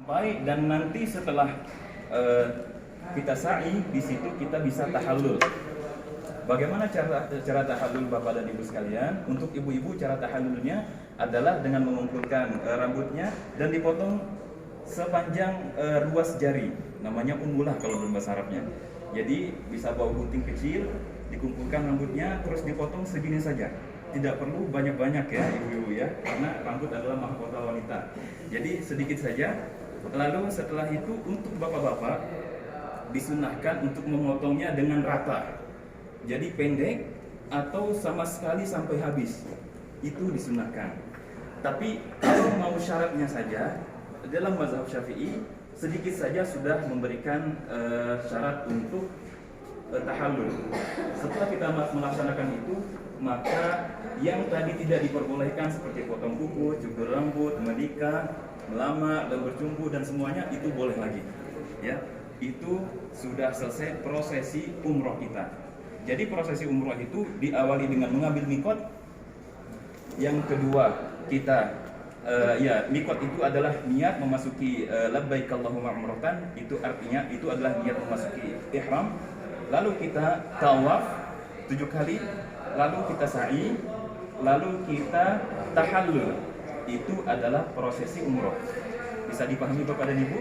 Baik, dan nanti setelah kita sa'i, di situ kita bisa tahallul. Bagaimana cara tahallul Bapak dan Ibu sekalian? Untuk ibu-ibu cara tahallulnya adalah dengan mengumpulkan rambutnya dan dipotong sepanjang ruas jari. Namanya umulah kalau dalam bahasa Arabnya. Jadi bisa bawa gunting kecil, dikumpulkan rambutnya, terus dipotong segini saja. Tidak perlu banyak-banyak ya ibu-ibu ya, karena rambut adalah mahkota wanita. Jadi sedikit saja. Lalu setelah itu untuk bapak-bapak disunahkan untuk memotongnya dengan rata. Jadi pendek atau sama sekali sampai habis. Itu disunahkan. Tapi kalau mau syaratnya saja, dalam mazhab Syafi'i sedikit saja sudah memberikan syarat untuk tahallul. Setelah kita melaksanakan itu, maka yang tadi tidak diperbolehkan seperti potong kuku, cukur rambut, menikah, melamar dan bercumbu dan semuanya itu boleh lagi. Ya, itu sudah selesai prosesi umroh kita. Jadi prosesi umroh itu diawali dengan mengambil mikot. Yang kedua kita mikot itu adalah niat memasuki labbaik Allahumma umratan. Itu artinya itu adalah niat memasuki ihram. Lalu kita tawaf 7 kali, lalu kita sa'i, lalu kita tahallul. Itu adalah prosesi umroh. Bisa dipahami Bapak dan Ibu?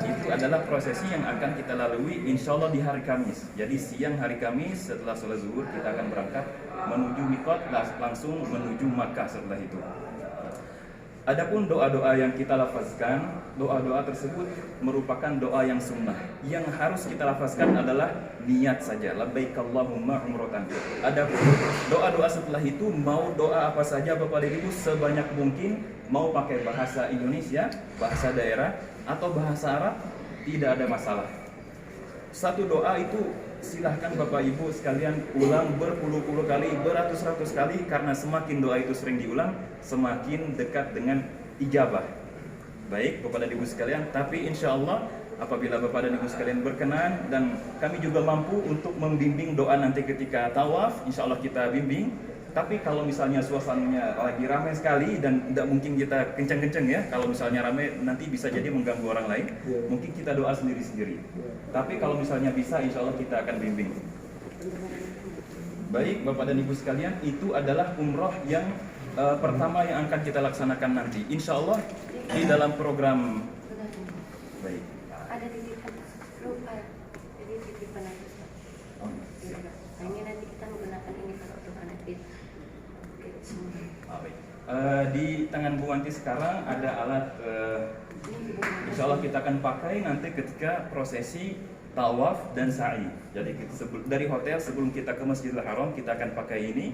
Itu adalah prosesi yang akan kita lalui insya Allah di hari Kamis. Jadi siang hari Kamis setelah sholat zuhur kita akan berangkat menuju mikot, langsung menuju Makkah setelah itu. Adapun doa-doa yang kita lafazkan, doa-doa tersebut merupakan doa yang sunnah. Yang harus kita lafazkan adalah niat saja, labbaik Allahumma umratan. Adapun doa-doa setelah itu mau doa apa saja Bapak dan Ibu sebanyak mungkin, mau pakai bahasa Indonesia, bahasa daerah atau bahasa Arab, tidak ada masalah. Satu doa itu silahkan Bapak Ibu sekalian ulang berpuluh-puluh kali, beratus-ratus kali, karena semakin doa itu sering diulang, semakin dekat dengan ijabah. Baik Bapak dan Ibu sekalian, tapi insya Allah apabila Bapak dan Ibu sekalian berkenan dan kami juga mampu untuk membimbing doa nanti ketika tawaf, insya Allah kita bimbing. Tapi kalau misalnya suasananya lagi ramai sekali dan tidak mungkin kita kenceng-kenceng ya, kalau misalnya ramai nanti bisa jadi mengganggu orang lain, mungkin kita doa sendiri-sendiri. Tapi kalau misalnya bisa, insya Allah kita akan bimbing. Baik Bapak dan Ibu sekalian, itu adalah umroh yang pertama yang akan kita laksanakan nanti. Insya Allah di dalam program. Baik. Ada titipan lupa, jadi titipan aja. Hanya nanti kita menggunakan ini kalau untuk anak kita. Di tangan Bu Wanti sekarang ada alat, insya Allah kita akan pakai nanti ketika prosesi tawaf dan sa'i. Jadi dari hotel sebelum kita ke Masjidil Haram kita akan pakai ini.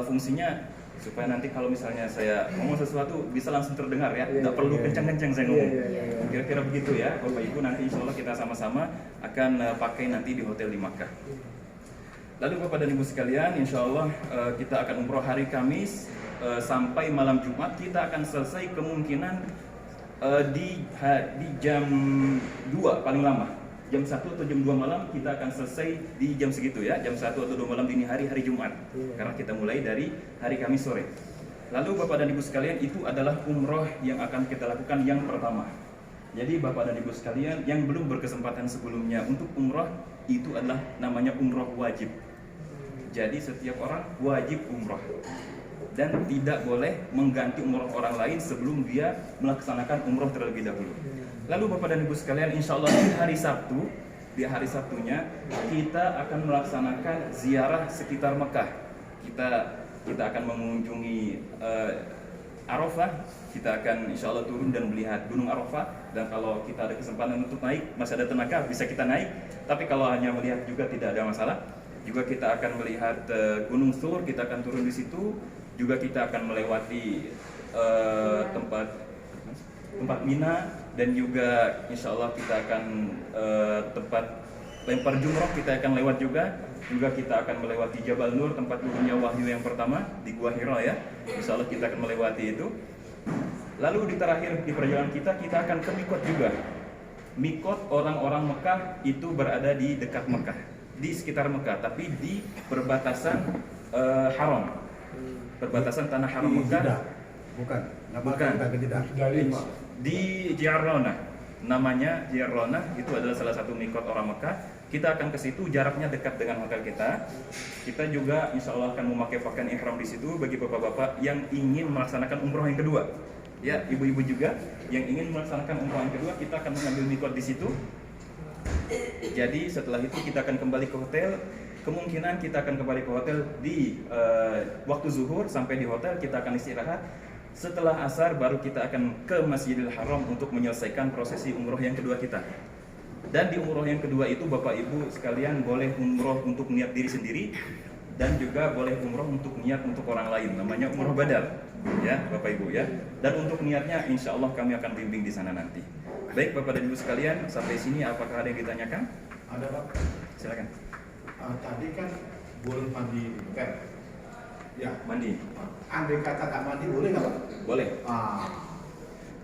Fungsinya supaya nanti kalau misalnya saya ngomong sesuatu bisa langsung terdengar ya, tidak perlu kencang-kencang saya ngomong. Kira-kira begitu ya Bapak Ibu, nanti insya Allah kita sama-sama akan pakai nanti di hotel di Makkah. Lalu Bapak dan Ibu sekalian, insya Allah kita akan umroh hari Kamis sampai malam Jumat. Kita akan selesai kemungkinan di jam 2 paling lama. Jam 1 atau jam 2 malam kita akan selesai di jam segitu ya. Jam 1 atau 2 malam dini hari Jumat. Karena kita mulai dari hari Kamis sore. Lalu Bapak dan Ibu sekalian, itu adalah umroh yang akan kita lakukan yang pertama. Jadi Bapak dan Ibu sekalian yang belum berkesempatan sebelumnya untuk umroh, itu adalah namanya umroh wajib. Jadi setiap orang wajib umroh dan tidak boleh mengganti umroh orang lain sebelum dia melaksanakan umroh terlebih dahulu. Lalu Bapak dan Ibu sekalian, insya Allah di hari Sabtunya kita akan melaksanakan ziarah sekitar Mekah. Kita akan mengunjungi Arafah. Kita akan insya Allah turun dan melihat Gunung Arafah. Dan kalau kita ada kesempatan untuk naik, masih ada tenaga, bisa kita naik. Tapi kalau hanya melihat juga tidak ada masalah. Juga kita akan melihat Gunung Sur, kita akan turun di situ. Juga kita akan melewati tempat Mina, dan juga insya Allah kita akan tempat lempar jumroh kita akan lewat juga. Juga kita akan melewati Jabal Nur, tempat turunnya wahyu yang pertama di Gua Hira ya. Insya Allah kita akan melewati itu. Lalu di terakhir di perjalanan kita akan ke Mikot juga. Mikot orang-orang Mekah itu berada di dekat Mekah, di sekitar Mekah, tapi di perbatasan perbatasan tanah haram Mekah. Bukan. Bukan. di Ji'rana, namanya Ji'rana, itu adalah salah satu mikot orang Mekah. Kita akan ke situ, jaraknya dekat dengan hotel kita. Kita juga insya Allah akan memakai pakaian ihram di situ bagi bapak-bapak yang ingin melaksanakan umroh yang kedua. Ya, ibu-ibu juga yang ingin melaksanakan umroh yang kedua, kita akan mengambil mikot di situ. Jadi setelah itu kita akan kembali ke hotel. Kemungkinan kita akan kembali ke hotel di waktu zuhur, sampai di hotel kita akan istirahat. Setelah asar baru kita akan ke Masjidil Haram untuk menyelesaikan prosesi umroh yang kedua kita. Dan di umroh yang kedua itu Bapak Ibu sekalian boleh umroh untuk niat diri sendiri dan juga boleh umroh untuk niat untuk orang lain, namanya umroh badal, ya Bapak Ibu ya. Dan untuk niatnya insya Allah kami akan bimbing di sana nanti. Baik Bapak dan Ibu sekalian, sampai sini apakah ada yang ditanyakan? Ada Pak. Silakan. Tadi kan boleh mandi kan? Ya. Mandi. Andai kata tak mandi boleh nggak Pak? Boleh.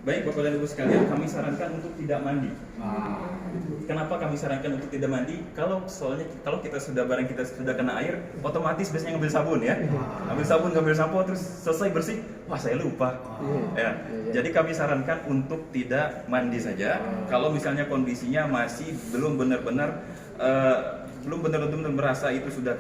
Baik Bapak dan Ibu sekalian, kami sarankan untuk tidak mandi. Kenapa kami sarankan untuk tidak mandi? Soalnya kalau kita sudah kena air, otomatis biasanya ngambil sabun ya. Ngambil sampo terus selesai bersih, wah saya lupa. Ya. Jadi kami sarankan untuk tidak mandi saja. Kalau misalnya kondisinya masih belum benar-benar merasa itu sudah